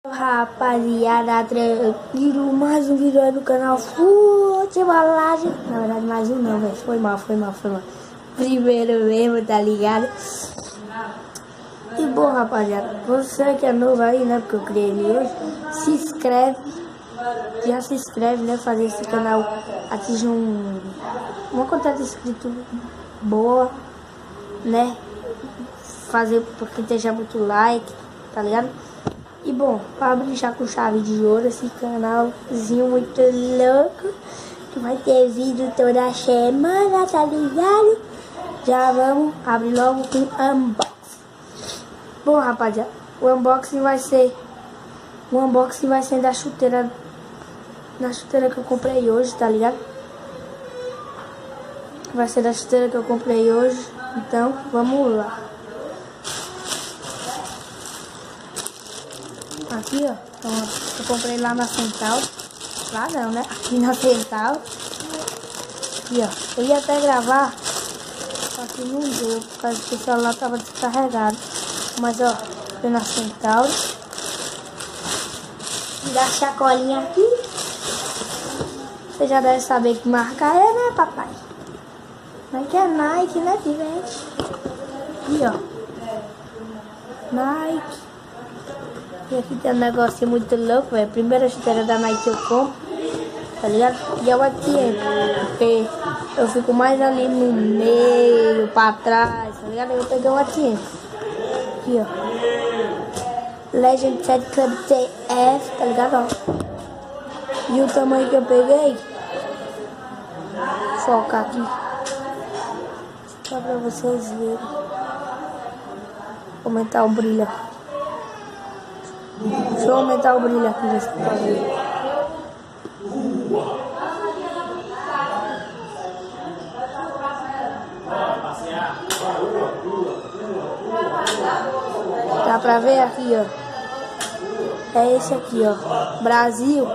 Rapaziada, tranquilo, mais um vídeo aí no canal Futebolagem. Na verdade, mais um não, velho. Foi mal. Primeiro mesmo, tá ligado? E bom, rapaziada, você que é novo aí, né? Porque eu criei ele hoje, se inscreve. Já se inscreve, né? Fazer esse canal atingir uma quantidade de inscritos boa, né? Fazer porque esteja muito like, tá ligado? E bom, para brincar com chave de ouro, esse canalzinho muito louco, que vai ter vídeo toda semana, tá ligado? Já vamos abrir logo com unboxing. Bom, rapaziada, o unboxing vai ser da chuteira, que eu comprei hoje, tá ligado? Vai ser da chuteira que eu comprei hoje, então vamos lá. Aqui, ó, então, eu comprei lá na Central. Lá não, né? Aqui na Central. Aqui, ó. Eu ia até gravar, só que não deu, por causa que o celular tava descarregado. Mas, ó, foi na Central. Dá a sacolinha aqui. Você já deve saber que marca é, né, papai? Nike é Nike, né, gente? Aqui, ó. Nike. E aqui tem um negócio muito louco, velho. Primeira chuteira da Nike que eu compro, tá ligado? E é o ATM, porque eu fico mais ali no meio, pra trás, tá ligado? Eu peguei um ATM. Aqui, ó. Legend Set Club TF, tá ligado? Ó. E o tamanho que eu peguei, foca aqui, só pra vocês verem. Vou aumentar o brilho. Deixa eu aumentar o brilho aqui, ver se pode ver. Dá pra ver aqui, ó. É esse aqui, ó. Brasil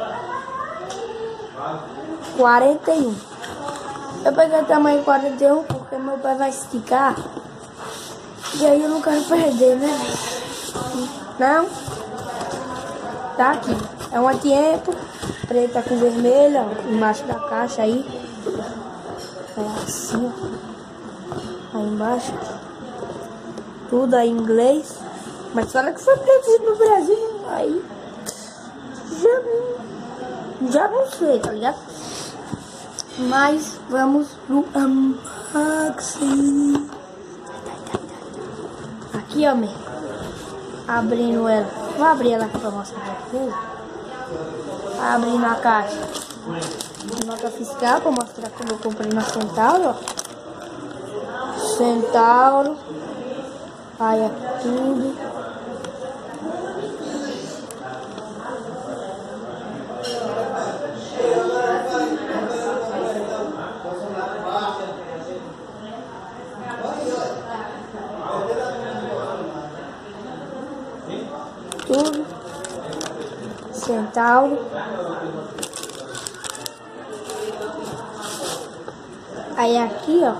41. Eu peguei o tamanho 41 porque meu pé vai esticar. E aí eu não quero perder, né? Não? Tá aqui. É uma tempo preta com vermelha, ó, embaixo da caixa aí. É assim, ó. Aí embaixo. Tudo aí em inglês. Mas olha que foi produzido no Brasil. Aí já não sei, tá ligado? Mas vamos pro unboxing. Aqui, ó, meu. Abrindo ela. Vou abrir ela aqui pra mostrar pra vocês. Abrindo a caixa. Nota fiscal pra mostrar como eu comprei na Centauro, ó. Centauro. Aí aqui tudo. Tudo. Centauro. Aí aqui, ó,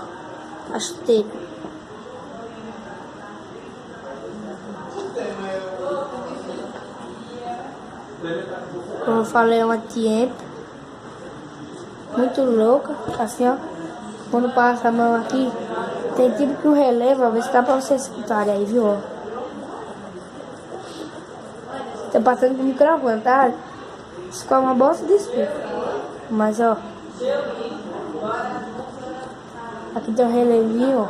a chuteira. Como eu falei, é uma tempo muito louca, assim, ó. Quando passa a mão aqui, tem tipo que um relevo, a ver se dá pra vocês escutarem aí, viu? Ó. Tá passando com o microfone, tá? Isso é uma bosta de escuta. Mas, ó. Aqui tem um relevinho, ó.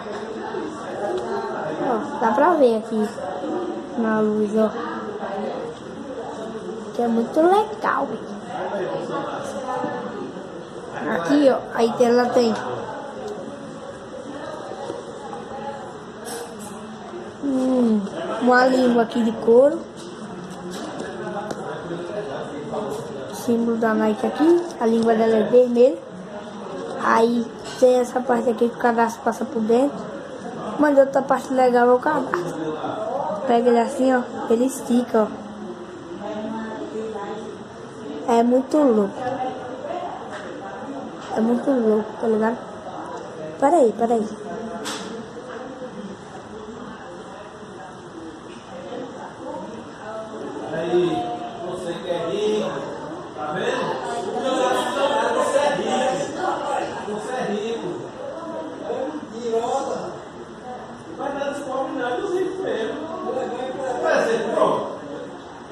Ó, dá pra ver aqui na luz, ó. Que é muito legal. Aqui, ó. Aí ela tem uma língua aqui de couro. Símbolo da Nike aqui, a língua dela é vermelha. Aí tem essa parte aqui que o cadastro passa por dentro. Mas outra parte legal é o cadastro. Pega ele assim, ó, ele estica, ó. É muito louco. É muito louco, tá ligado? Peraí. Aí. você que é rico, tá vendo? Você é rico. Você é rico. É mentirosa. Mas não é dos pobres, não, é dos ricos mesmo. Por exemplo,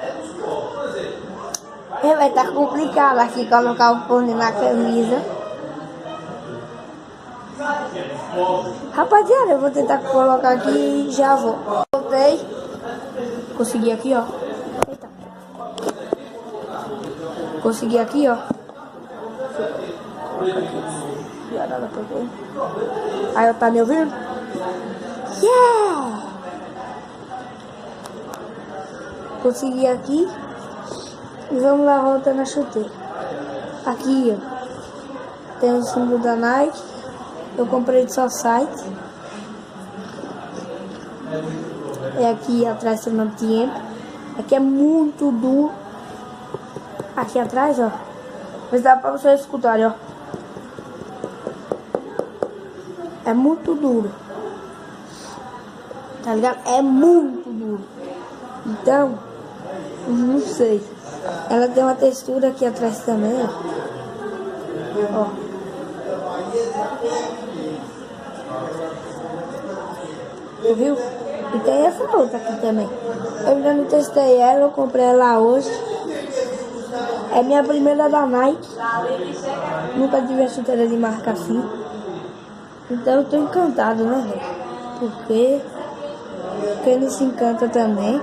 é dos pobres, por exemplo. Vai estar complicado aqui colocar o fone na camisa. Rapaziada, eu vou tentar colocar aqui e já vou. Voltei. Consegui aqui, ó. Eita. Consegui aqui, ó. Aí, tá me ouvindo? Yeah! Consegui aqui. E vamos lá voltando a chuteira. Aqui, ó. Tem o símbolo da Nike. Eu comprei do seu site. É aqui atrás tem o tempo. Aqui é muito duro. Aqui atrás, ó. Mas dá pra vocês escutarem, ó. É muito duro. Tá ligado? É muito duro. Então, não sei. Ela tem uma textura aqui atrás também, ó. Ó. Viu? E tem essa outra aqui também. Eu ainda não testei ela, eu comprei ela hoje. É minha primeira da Nike. Nunca tive a chuteira de marca assim. Então eu tô encantado, né, velho? Porque quem não se encanta também.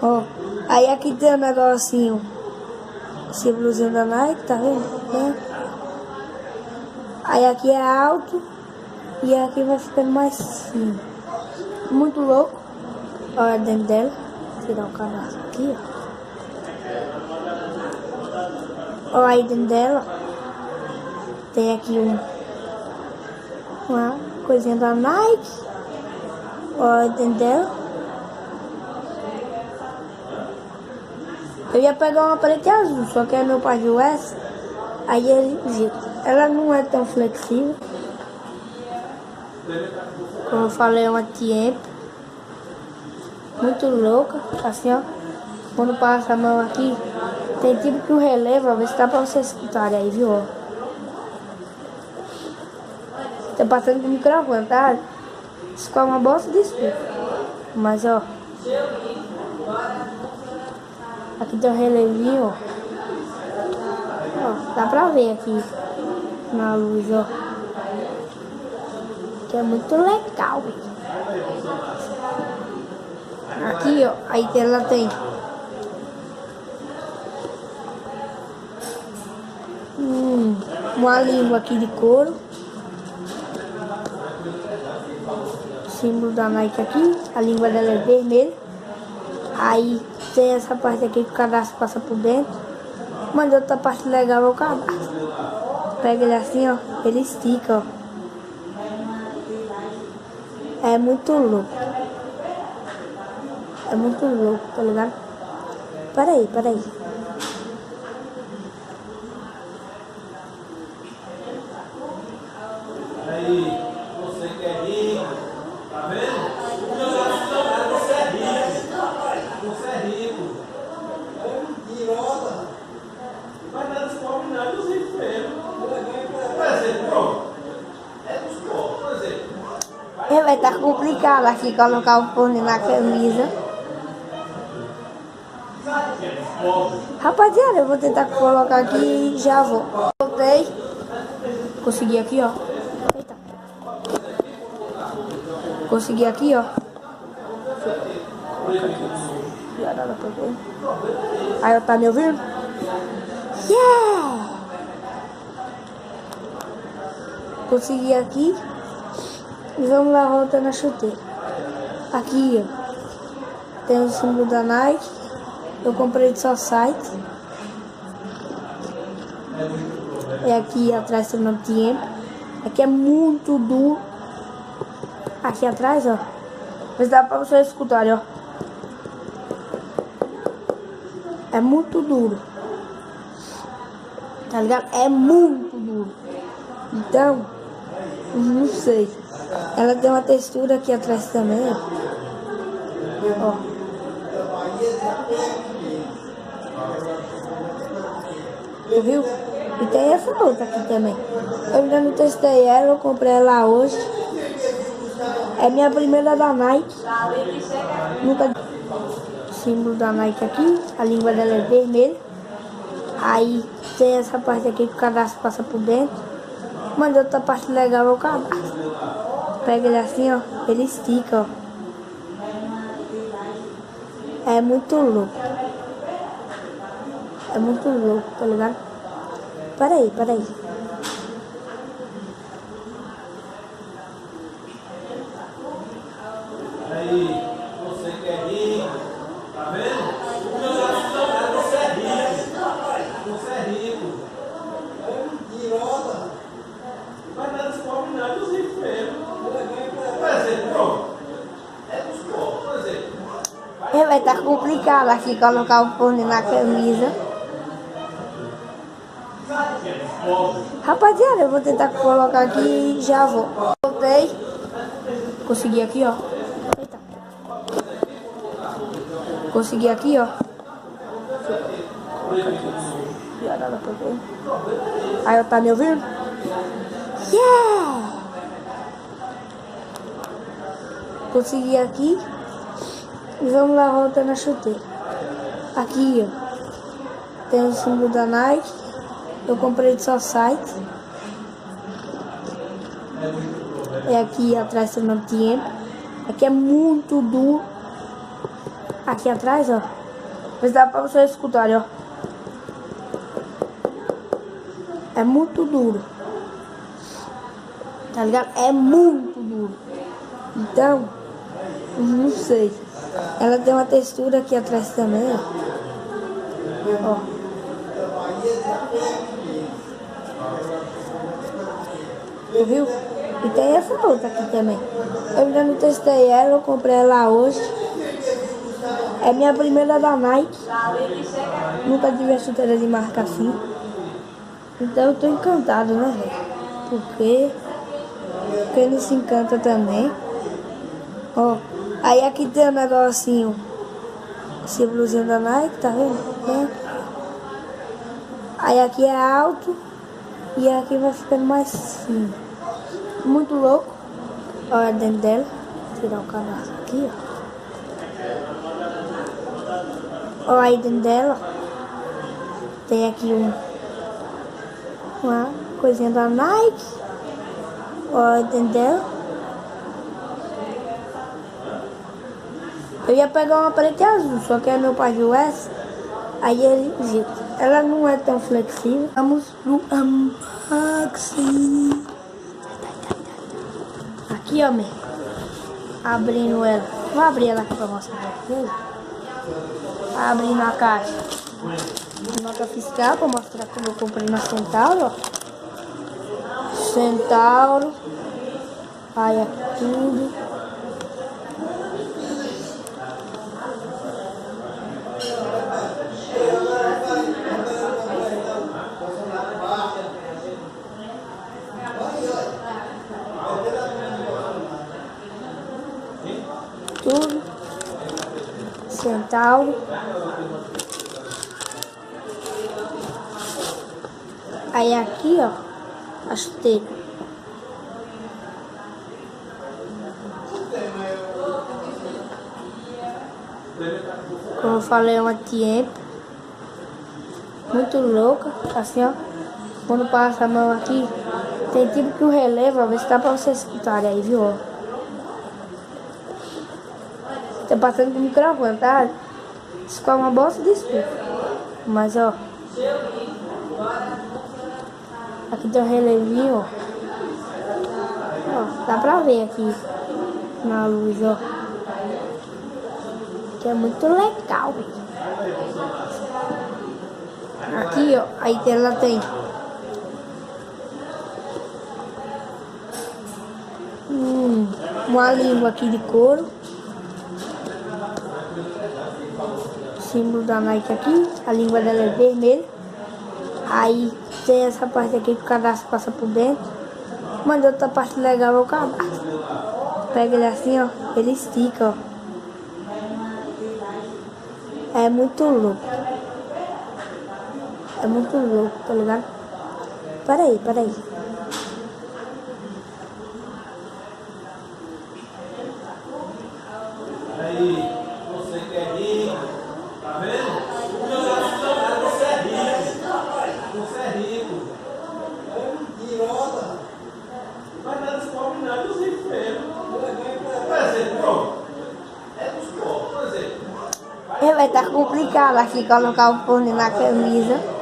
Ó. Aí aqui tem um negocinho. Símbolozinho da Nike, tá vendo? É. Aí aqui é alto. E aqui vai ficando mais fino. Muito louco. Olha dentro dela. Vou tirar o cadastro aqui, ó. Olha aí dentro dela. Tem aqui uma coisinha da Nike. Olha dentro dela. Eu ia pegar uma preta e azul, só que aí meu pai viu essa. Aí ele viu. Ela não é tão flexível. Como eu falei, é uma tempo. Muito louca. Assim, ó. Quando passa a mão aqui, tem tipo que um relevo, ó. Vê se dá pra vocês escutarem aí, viu? Ó. Tá passando com o microfone, tá? Isso é uma bosta de escuta. Mas, ó. Aqui tem um relevinho, ó. Ó. Dá pra ver aqui na luz, ó. Que é muito legal. Aqui, ó, aí ela tem uma língua aqui de couro. Símbolo da Nike aqui. A língua dela é vermelha. Aí tem essa parte aqui que o cadastro passa por dentro. Mas outra parte legal é o cadastro. Pega ele assim, ó. Ele estica, ó. É muito louco. É muito louco, tá ligado? Peraí. Aí, você que é rico, tá vendo? Você é rico. Você é rico. É mentirosa. Mas não é dos pobres, não, é dos ricos mesmo. Por exemplo, é dos pobres, por exemplo. Vai estar complicado aqui colocar o fone na camisa. Rapaziada, eu vou tentar colocar aqui e já vou. Voltei. Consegui aqui, ó. Eita. Consegui aqui, ó. Aí, tá me ouvindo? Yeah! Consegui aqui. E vamos lá voltando a chuteira. Aqui, ó. Tem o símbolo da Nike. Eu comprei do seu site. É aqui atrás tem o tempo. Aqui é muito duro. Aqui atrás, ó. Mas dá pra vocês escutarem, ó. É muito duro. Tá ligado? É muito duro. Então, não sei. Ela tem uma textura aqui atrás também, ó. Tu viu? E tem essa outra aqui também. Eu ainda não testei ela, eu comprei ela hoje. É minha primeira da Nike. Nunca. O símbolo da Nike aqui, a língua dela é vermelha. Aí tem essa parte aqui que o cadastro passa por dentro. Mas outra parte legal é o cadastro. Pega ele assim, ó, ele estica, ó. É muito louco. É muito louco, tá ligado? Peraí. Aí, você que é rico, tá vendo? Você é rico. Você é rico. É mentirosa. Não vai dar dos pobres, não, é dos ricos mesmo. Por exemplo, pronto. É dos pobres, por exemplo. Vai estar complicado aqui colocar o fone na camisa. Rapaziada, eu vou tentar colocar aqui e já vou. Voltei. Consegui aqui, ó. Eita. Consegui aqui, ó. Aí, ó, tá me ouvindo? Yeah! Consegui aqui. E vamos lá, voltando a chuteira. Aqui, ó. Tem o símbolo da Nike. Eu comprei de só site. É aqui atrás tem o nome tempo. Aqui é muito duro. Aqui atrás, ó. Mas dá pra vocês escutarem, ó. É muito duro. Tá ligado? É muito duro. Então, não sei. Ela tem uma textura aqui atrás também, ó. Ó. Tu viu? E tem essa outra aqui também. Eu ainda não testei ela, eu comprei ela hoje. É minha primeira da Nike. Nunca tive a chuteira de marca assim. Então eu tô encantado, né, velho? Porque ele se encanta também. Ó. Aí aqui tem um negocinho. Símbolozinho da Nike, tá vendo? Aí aqui é alto. E aqui vai ficando mais fino. Muito louco. Olha dentro dela. Vou tirar o cadastro aqui, ó. Olha aí dentro dela. Tem aqui uma coisinha da Nike. Olha dentro dela. Eu ia pegar uma preta e azul, só que é meu pai de US. Aí ele viu. Ela não é tão flexível. Vamos pro unboxing. Aqui, ó, abrindo ela. Vou abrir ela aqui pra mostrar pra vocês. Abrindo a caixa. Nota fiscal pra mostrar como eu comprei na Centauro, ó. Centauro. Aí aqui tudo. Tudo. Centauro. Aí aqui, ó, a chuteira. Como eu falei, é uma tempo. Muito louca. Assim, ó. Quando passa a mão aqui, tem tipo que um relevo, ó, ver se dá pra vocês escutarem aí, viu? Ó. Tô passando com o microfone, tá? Isso é uma bosta de espelho. Mas, ó. Aqui tem um relevinho, ó. Ó, dá pra ver aqui na luz, ó. Que é muito legal. Aqui, ó. Aí ela tem uma língua aqui de couro. Símbolo da Nike aqui, a língua dela é vermelha. Aí tem essa parte aqui que o cadastro passa por dentro. Mas outra parte legal é o cadastro. Pega ele assim, ó, ele estica, ó. É muito louco. É muito louco, tá ligado? Peraí. Aí, você que é rico, tá vendo? O meu funcionário, você é rico. Você é rico. É mentirosa. Mas nada dos pobres, não, é dos ricos mesmo. Por exemplo, pronto. É dos pobres, por exemplo. Vai estar complicado aqui colocar o fone na camisa.